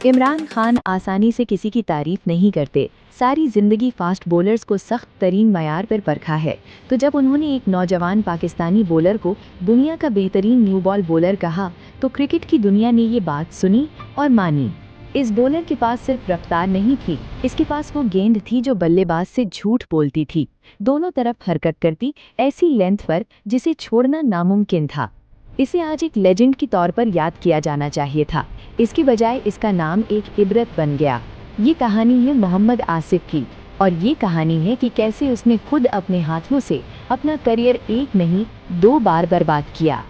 इमरान खान आसानी से किसी की तारीफ नहीं करते। सारी जिंदगी फास्ट बॉलर्स को सख्त तरीन मयार पर परखा है। तो जब उन्होंने एक नौजवान पाकिस्तानी बॉलर को दुनिया का बेहतरीन न्यू बॉल बॉलर कहा तो क्रिकेट की दुनिया ने ये बात सुनी और मानी। इस बॉलर के पास सिर्फ रफ्तार नहीं थी, इसके पास वो गेंद थी जो बल्लेबाज से झूठ बोलती थी, दोनों तरफ हरकत करती, ऐसी लेंथ पर जिसे छोड़ना नामुमकिन था। इसे आज एक लेजेंड के तौर पर याद किया जाना चाहिए था, इसकी बजाय इसका नाम एक इबरत बन गया। ये कहानी है मोहम्मद आसिफ की, और ये कहानी है कि कैसे उसने खुद अपने हाथों से अपना करियर एक नहीं 2 बार बर्बाद किया।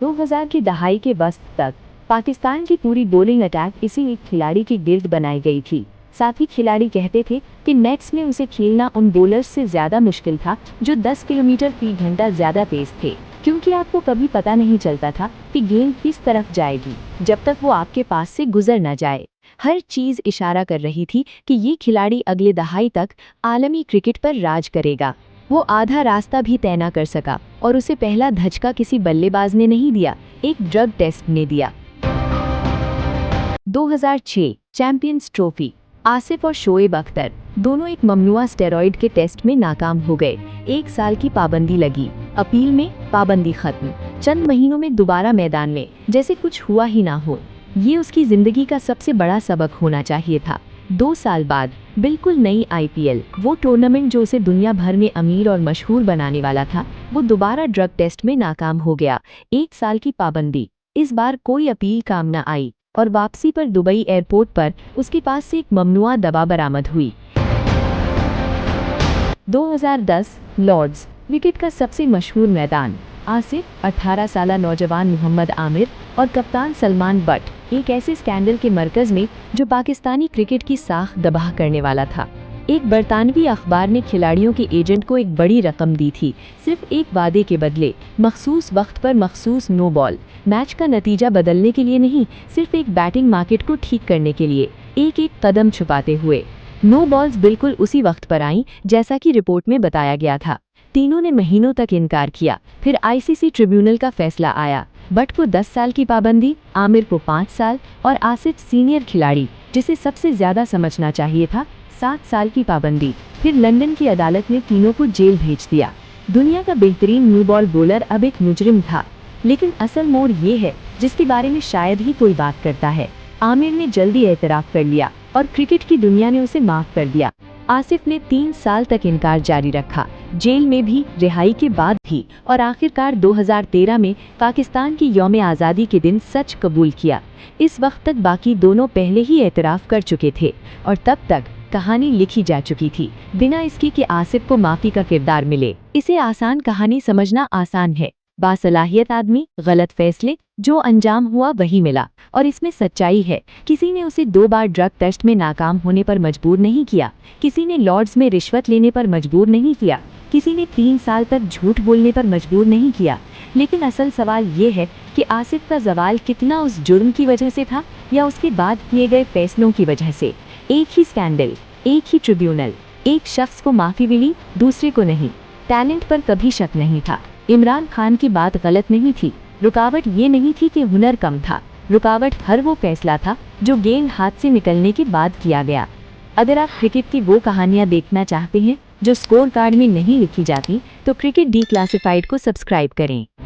2000 की दहाई के वस्त तक पाकिस्तान की पूरी बॉलिंग अटैक इसी एक खिलाड़ी के गिर्द बनाई गई थी। साथ ही खिलाड़ी कहते थे कि नेट्स में उसे खेलना उन बॉलर्स से ज्यादा मुश्किल था जो 10 किलोमीटर फी घंटा ज्यादा तेज थे, क्योंकि आपको कभी पता नहीं चलता था कि गेंद किस तरफ जाएगी जब तक वो आपके पास से गुजर न जाए। हर चीज इशारा कर रही थी कि ये खिलाड़ी अगले दहाई तक आलमी क्रिकेट पर राज करेगा। वो आधा रास्ता भी तय न कर सका और उसे पहला धचका किसी बल्लेबाज ने नहीं दिया, एक ड्रग टेस्ट ने दिया। 2006 चैंपियंस ट्रॉफी। आसिफ और शोएब अख्तर दोनों एक ममनुआ स्टेरॉइड के टेस्ट में नाकाम हो गए। 1 साल की पाबंदी लगी, अपील में पाबंदी खत्म, चंद महीनों में दोबारा मैदान में, जैसे कुछ हुआ ही ना हो। ये उसकी जिंदगी का सबसे बड़ा सबक होना चाहिए था। 2 साल बाद बिल्कुल नई IPL, वो टूर्नामेंट जो उसे दुनिया भर में अमीर और मशहूर बनाने वाला था, वो दोबारा ड्रग टेस्ट में नाकाम हो गया। 1 साल की पाबंदी, इस बार कोई अपील काम न आई और वापसी पर दुबई एयरपोर्ट पर उसके पास से एक ममनुआ दवा बरामद हुई। 2010 लॉर्ड्स, विकेट का सबसे मशहूर मैदान। आसिफ, 18 साल नौजवान मोहम्मद आमिर और कप्तान सलमान बट एक ऐसे स्कैंडल के मरकज में जो पाकिस्तानी क्रिकेट की साख दबाह करने वाला था। एक बरतानवी अखबार ने खिलाड़ियों के एजेंट को एक बड़ी रकम दी थी, सिर्फ एक वादे के बदले, मखसूस वक्त पर मखसूस नो बॉल। मैच का नतीजा बदलने के लिए नहीं, सिर्फ एक बैटिंग मार्केट को ठीक करने के लिए, एक एक कदम छुपाते हुए। नो बॉल्स बिल्कुल उसी वक्त पर आईं जैसा कि रिपोर्ट में बताया गया था। तीनों ने महीनों तक इनकार किया, फिर ICC ट्रिब्यूनल का फैसला आया। बट को 10 साल की पाबंदी, आमिर को 5 साल और आसिफ सीनियर खिलाड़ी जिसे सबसे ज्यादा समझना चाहिए था 7 साल की पाबंदी। फिर लंदन की अदालत ने तीनों को जेल भेज दिया। दुनिया का बेहतरीन न्यू बॉल बॉलर अब एक मुजरिम था। लेकिन असल मोड़ ये है जिसके बारे में शायद ही कोई बात करता है। आमिर ने जल्दी एतराफ कर लिया और क्रिकेट की दुनिया ने उसे माफ कर दिया। आसिफ ने 3 साल तक इनकार जारी रखा, जेल में भी, रिहाई के बाद भी, और आखिरकार 2013 में पाकिस्तान की यौम आज़ादी के दिन सच कबूल किया। इस वक्त तक बाकी दोनों पहले ही एतराफ कर चुके थे और तब तक कहानी लिखी जा चुकी थी, बिना इसकी कि आसिफ को माफी का किरदार मिले। इसे आसान कहानी समझना आसान है, बासलाहियत आदमी, गलत फैसले, जो अंजाम हुआ वही मिला। और इसमें सच्चाई है, किसी ने उसे 2 बार ड्रग टेस्ट में नाकाम होने पर मजबूर नहीं किया, किसी ने लॉर्ड्स में रिश्वत लेने पर मजबूर नहीं किया, किसी ने 3 साल तक झूठ बोलने पर मजबूर नहीं किया। लेकिन असल सवाल ये है कि आसिफ का जवाल कितना उस जुर्म की वजह से था या उसके बाद किए गए फैसलों की वजह से। एक ही स्कैंडल, एक ही ट्रिब्यूनल, एक शख्स को माफी मिली, दूसरे को नहीं। टैलेंट पर कभी शक नहीं था। इमरान खान की बात गलत नहीं थी, रुकावट ये नहीं थी कि हुनर कम था, रुकावट हर वो फैसला था जो गेंद हाथ से निकलने के बाद किया गया। अगर आप क्रिकेट की वो कहानियां देखना चाहते हैं जो स्कोर कार्ड में नहीं लिखी जाती, तो क्रिकेट डिक्लासिफाइड को सब्सक्राइब करें।